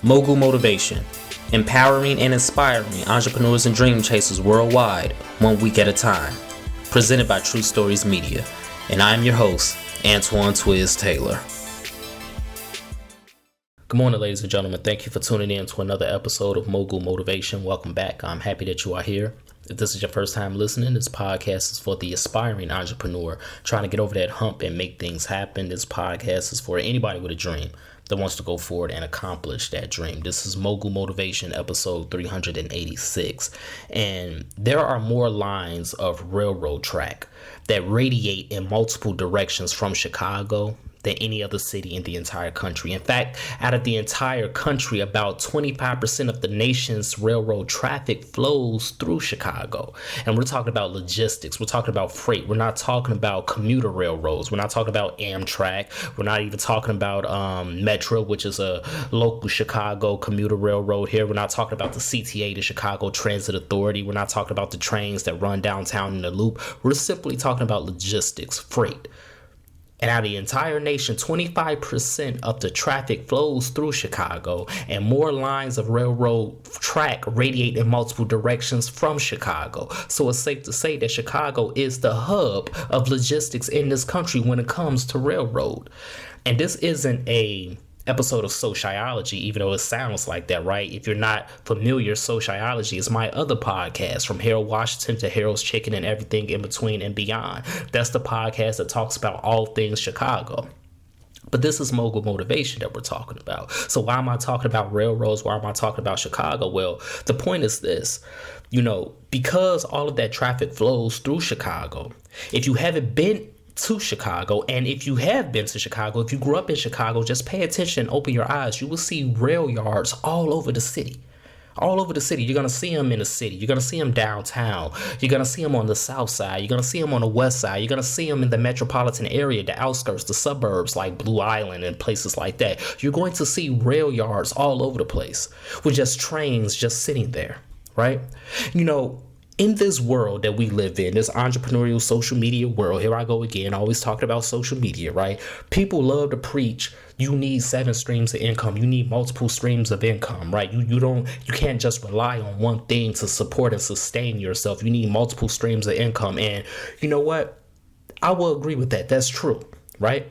Mogul Motivation, empowering and inspiring entrepreneurs and dream chasers worldwide, 1 week at a time. Presented by True Stories Media. And I'm your host, Antoine Twiz Taylor. Good morning, ladies and gentlemen. Thank you for tuning in to another episode of Mogul Motivation. Welcome back. I'm happy that you are here. If this is your first time listening, this podcast is for the aspiring entrepreneur trying to get over that hump and make things happen. This podcast is for anybody with a dream that wants to go forward and accomplish that dream. This is Mogul Motivation, episode 386. And there are more lines of railroad track that radiate in multiple directions from Chicago than any other city in the entire country. In fact, out of the entire country, about 25% of the nation's railroad traffic flows through Chicago. And we're talking about logistics. We're talking about freight. We're not talking about commuter railroads. We're not talking about Amtrak. We're not even talking about Metro, which is a local Chicago commuter railroad here. We're not talking about the CTA, the Chicago Transit Authority. We're not talking about the trains that run downtown in the loop. We're simply talking about logistics, freight. And out of the entire nation, 25% of the traffic flows through Chicago, and more lines of railroad track radiate in multiple directions from Chicago. So it's safe to say that Chicago is the hub of logistics in this country when it comes to railroad. And this isn't a episode of sociology, even though it sounds like that, right? If you're not familiar, sociology is my other podcast, From Harold Washington to Harold's Chicken and everything in between and beyond. That's the podcast that talks about all things Chicago. But this is Mogul Motivation that we're talking about. So why am I talking about railroads? Why am I talking about Chicago? Well, the point is this, because all of that traffic flows through Chicago, if you haven't been to Chicago, and if you have been to Chicago, if you grew up in Chicago, just pay attention, open your eyes. You will see Railyards all over the city. All over the city. You're going to see them in the city. You're going to see them downtown. You're going to see them on the south side. You're going to see them on the west side. You're going to see them in the metropolitan area, the outskirts, the suburbs like Blue Island and places like that. You're going to see Railyards all over the place with just trains just sitting there, right? In this world that we live in, this entrepreneurial social media world, here I go again, always talking about social media, right? People love to preach, you need 7 streams of income. You need multiple streams of income, right? You can't just rely on one thing to support and sustain yourself. You need multiple streams of income. And you know what? I will agree with that. That's true, right?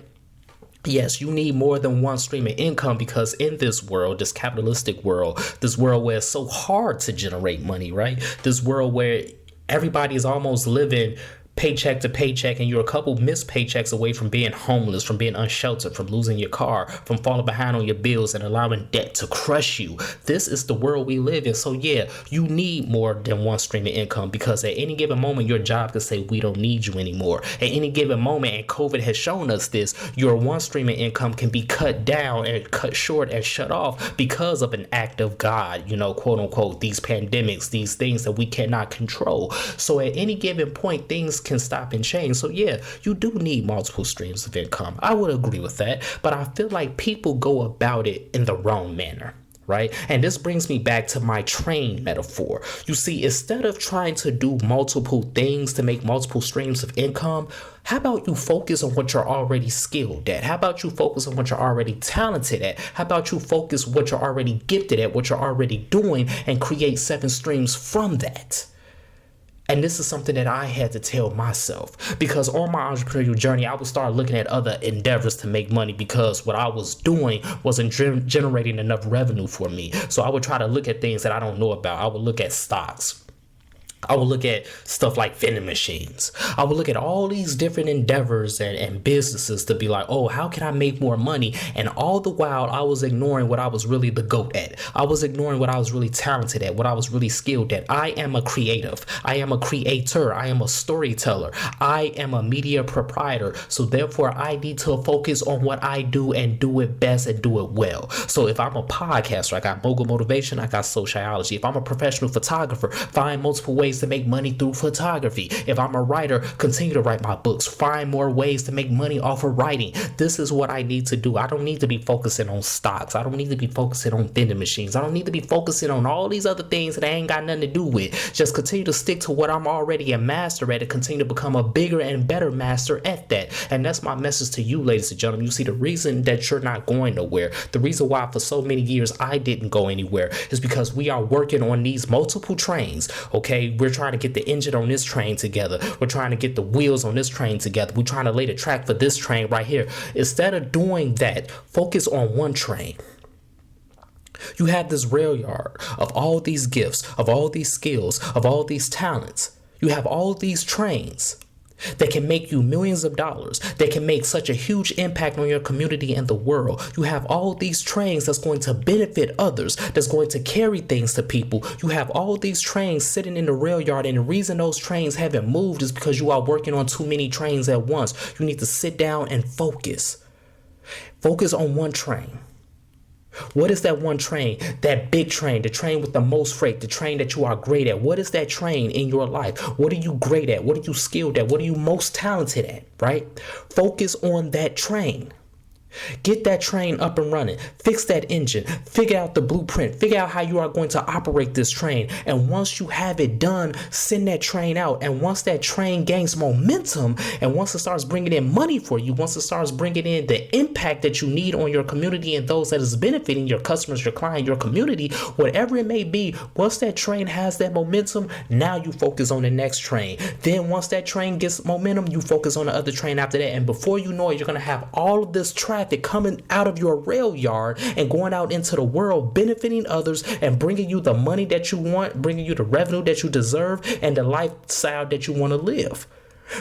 Yes, you need more than one stream of income because in this world, this capitalistic world, this world where it's so hard to generate money, right? This world where everybody is almost living paycheck to paycheck and you're a couple missed paychecks away from being homeless, from being unsheltered, from losing your car, from falling behind on your bills and allowing debt to crush you. This is the world we live in. So yeah, you need more than one stream of income because at any given moment, your job could say, we don't need you anymore. At any given moment, and COVID has shown us this, your one stream of income can be cut down and cut short and shut off because of an act of God, quote unquote, these pandemics, these things that we cannot control. So at any given point, things can stop and change. So yeah, you do need multiple streams of income. I would agree with that, but I feel like people go about it in the wrong manner, right? And this brings me back to my train metaphor. You see, instead of trying to do multiple things to make multiple streams of income, how about you focus on what you're already skilled at? How about you focus on what you're already talented at? How about you focus what you're already gifted at, what you're already doing, and create 7 streams from that? And this is something that I had to tell myself because on my entrepreneurial journey, I would start looking at other endeavors to make money because what I was doing wasn't generating enough revenue for me. So I would try to look at things that I don't know about. I would look at stocks. I would look at stuff like vending machines. I would look at all these different endeavors and businesses to be like, oh, how can I make more money? And all the while, I was ignoring what I was really the GOAT at. I was ignoring what I was really talented at, what I was really skilled at. I am a creative. I am a creator. I am a storyteller. I am a media proprietor. So therefore, I need to focus on what I do and do it best and do it well. So if I'm a podcaster, I got Mogul Motivation, I got sociology. If I'm a professional photographer, find multiple ways ways to make money through photography. If I'm a writer, continue to write my books. Find more ways to make money off of writing. This is what I need to do. I don't need to be focusing on stocks. I don't need to be focusing on vending machines. I don't need to be focusing on all these other things that I ain't got nothing to do with. Just continue to stick to what I'm already a master at and continue to become a bigger and better master at that. And that's my message to you, ladies and gentlemen. You see, the reason that you're not going nowhere, the reason why for so many years I didn't go anywhere, is because we are working on these multiple trains. Okay, we're trying to get the engine on this train together. We're trying to get the wheels on this train together. We're trying to lay the track for this train right here. Instead of doing that, focus on one train. You have this rail yard of all these gifts, of all these skills, of all these talents. You have all these trains that can make you millions of dollars, that can make such a huge impact on your community and the world. You have all these trains that's going to benefit others, that's going to carry things to people. You have all these trains sitting in the rail yard, and the reason those trains haven't moved is because you are working on too many trains at once. You need to sit down and focus. Focus on one train. What is that one train? That big train, the train with the most freight, the train that you are great at. What is that train in your life? What are you great at? What are you skilled at? What are you most talented at, right? Focus on that train. Get that train up and running. Fix that engine. Figure out the blueprint. Figure out how you are going to operate this train. And once you have it done, send that train out. And once that train gains momentum, and once it starts bringing in money for you, once it starts bringing in the impact that you need on your community and those that is benefiting your customers, your client, your community, whatever it may be, once that train has that momentum, now you focus on the next train. Then once that train gets momentum, you focus on the other train after that. And before you know it, you're going to have all of this traffic coming out of your rail yard and going out into the world, benefiting others and bringing you the money that you want, bringing you the revenue that you deserve and the lifestyle that you want to live.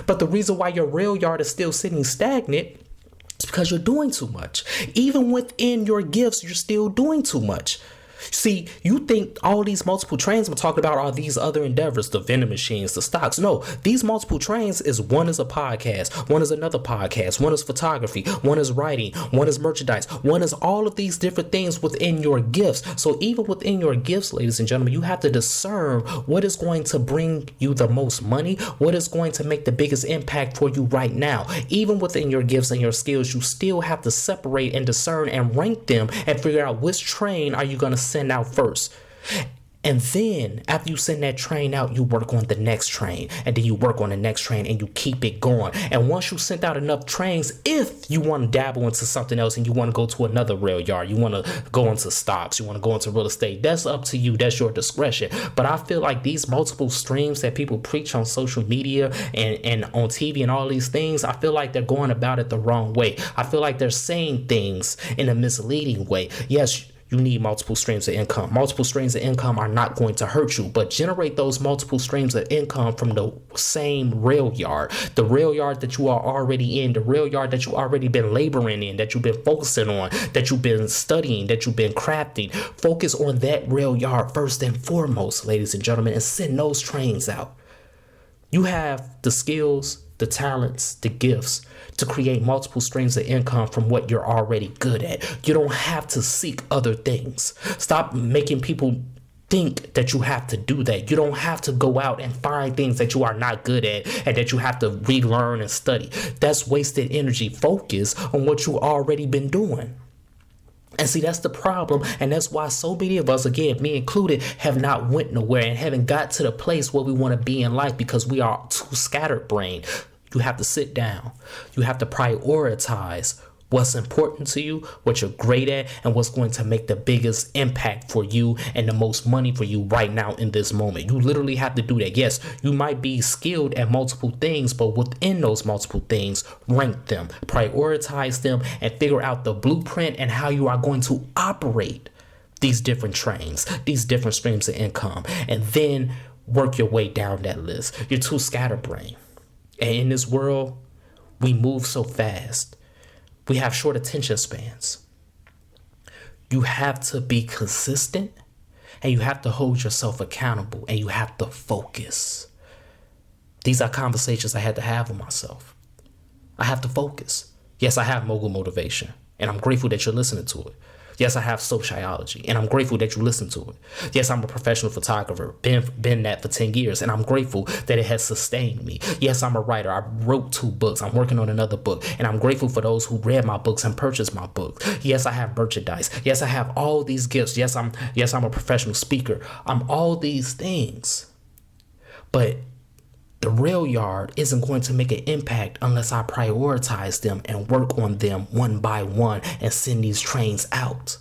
But the reason why your rail yard is still sitting stagnant is because you're doing too much. Even within your gifts, you're still doing too much. See, you think all these multiple trains I'm talking about are these other endeavors, the vending machines, the stocks. No, these multiple trains is one is a podcast, one is another podcast, one is photography, one is writing, one is merchandise, one is all of these different things within your gifts. So even within your gifts, ladies and gentlemen, you have to discern what is going to bring you the most money, what is going to make the biggest impact for you right now. Even within your gifts and your skills, you still have to separate and discern and rank them and figure out which train are you going to send out first. And then after you send that train out, you work on the next train, and then you work on the next train, and you keep it going. And once you sent out enough trains, if you want to dabble into something else and you want to go to another rail yard, you want to go into stocks, you want to go into real estate, that's up to you. That's your discretion. But I feel like these multiple streams that people preach on social media and on TV and all these things, I feel like they're going about it the wrong way. I feel like they're saying things in a misleading way. Yes, you need multiple streams of income. Multiple streams of income are not going to hurt you, but generate those multiple streams of income from the same rail yard, the rail yard that you are already in, the rail yard that you already been laboring in, that you've been focusing on, that you've been studying, that you've been crafting. Focus on that rail yard first and foremost, ladies and gentlemen, and send those trains out. You have the skills, the talents, the gifts to create multiple streams of income from what you're already good at. You don't have to seek other things. Stop making people think that you have to do that. You don't have to go out and find things that you are not good at and that you have to relearn and study. That's wasted energy. Focus on what you already been doing. And see, that's the problem. And that's why so many of us, again, me included, have not went nowhere and haven't got to the place where we want to be in life because we are too scatterbrained. You have to sit down. You have to prioritize what's important to you, what you're great at, and what's going to make the biggest impact for you and the most money for you right now in this moment. You literally have to do that. Yes, you might be skilled at multiple things, but within those multiple things, rank them, prioritize them, and figure out the blueprint and how you are going to operate these different trains, these different streams of income, and then work your way down that list. You're too scatterbrained. And in this world, we move so fast. We have short attention spans. You have to be consistent and you have to hold yourself accountable and you have to focus. These are conversations I had to have with myself. I have to focus. Yes, I have Mogul Motivation and I'm grateful that you're listening to it. Yes, I have sociology, and I'm grateful that you listen to it. Yes, I'm a professional photographer, been that for 10 years, and I'm grateful that it has sustained me. Yes, I'm a writer. I wrote 2 books. I'm working on another book, and I'm grateful for those who read my books and purchased my books. Yes, I have merchandise. Yes, I have all these gifts. Yes, I'm a professional speaker. I'm all these things. But the Railyard isn't going to make an impact unless I prioritize them and work on them one by one and send these trains out.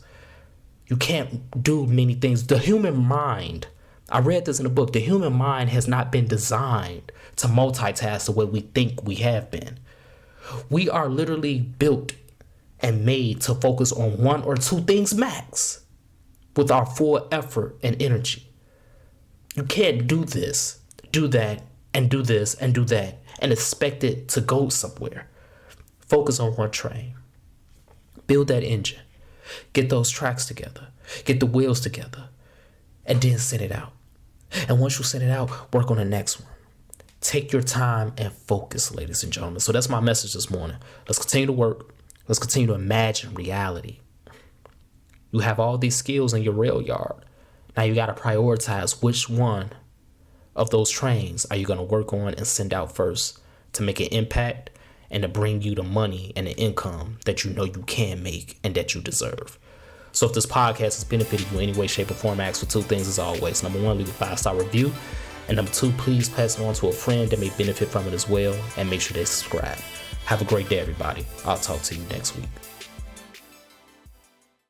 You can't do many things. The human mind, I read this in a book, the human mind has not been designed to multitask the way we think we have been. We are literally built and made to focus on 1 or 2 things max with our full effort and energy. You can't do this, do that, and do this and do that and expect it to go somewhere. Focus on one train. Build that engine. Get those tracks together. Get the wheels together. And then send it out. And once you send it out, work on the next one. Take your time and focus, ladies and gentlemen. So that's my message this morning. Let's continue to work. Let's continue to imagine reality. You have all these skills in your Railyard. Now you got to prioritize which one of those trains are you going to work on and send out first to make an impact and to bring you the money and the income that you know you can make and that you deserve. So if this podcast has benefited you in any way, shape, or form, I ask for 2 things as always. Number 1, leave a 5-star review. And number 2, please pass it on to a friend that may benefit from it as well. And make sure they subscribe. Have a great day, everybody. I'll talk to you next week.